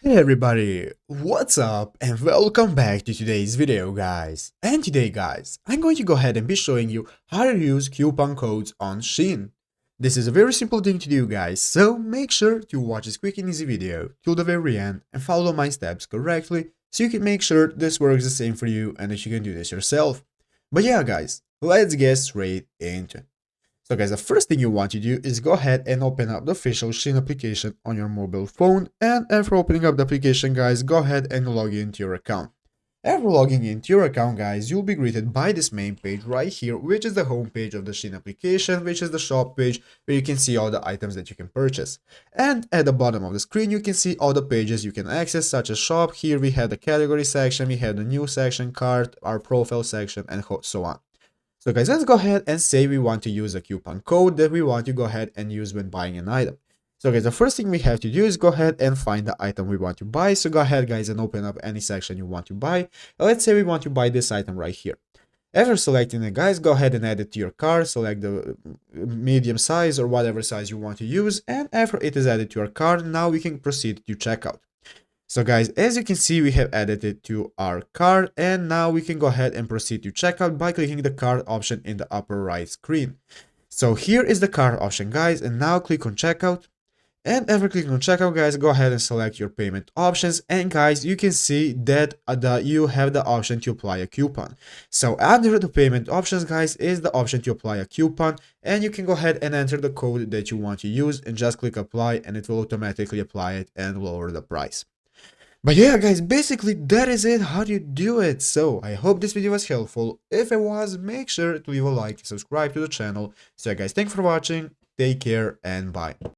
Hey everybody, what's up and welcome back to today's video guys. And today guys, I'm going to go ahead and be showing you how to use coupon codes on Shein. This is a very simple thing to do guys, so make sure to watch this quick and easy video till the very end and follow my steps correctly so you can make sure this works the same for you and that you can do this yourself. But yeah guys, let's get straight into it. So guys, the first thing you want to do is go ahead and open up the official Shein application on your mobile phone. And after opening up the application, guys, go ahead and log into your account. After logging into your account, guys, you'll be greeted by this main page right here, which is the home page of the Shein application, which is the shop page where you can see all the items that you can purchase. And at the bottom of the screen, you can see all the pages you can access, such as shop. Here we have the category section, we have the new section, cart, our profile section, and so on. So guys, let's go ahead and say we want to use a coupon code that we want to go ahead and use when buying an item. So guys, the first thing we have to do is go ahead and find the item we want to buy. So go ahead guys and open up any section you want to buy. Let's say we want to buy this item right here. After selecting it guys, go ahead and add it to your cart, select the medium size or whatever size you want to use. And after it is added to your cart, now we can proceed to checkout. So guys, as you can see, we have added it to our cart, and now we can go ahead and proceed to checkout by clicking the cart option in the upper right screen. So here is the cart option guys, and now click on checkout. And after clicking on checkout guys, go ahead and select your payment options, and guys, you can see that you have the option to apply a coupon. So under the payment options guys is the option to apply a coupon, and you can go ahead and enter the code that you want to use and just click apply, and it will automatically apply it and lower the price. But yeah guys, basically that is it, how do you do it. So I hope this video was helpful. If it was, make sure to leave a like, subscribe to the channel. So yeah guys, thanks for watching, take care and bye.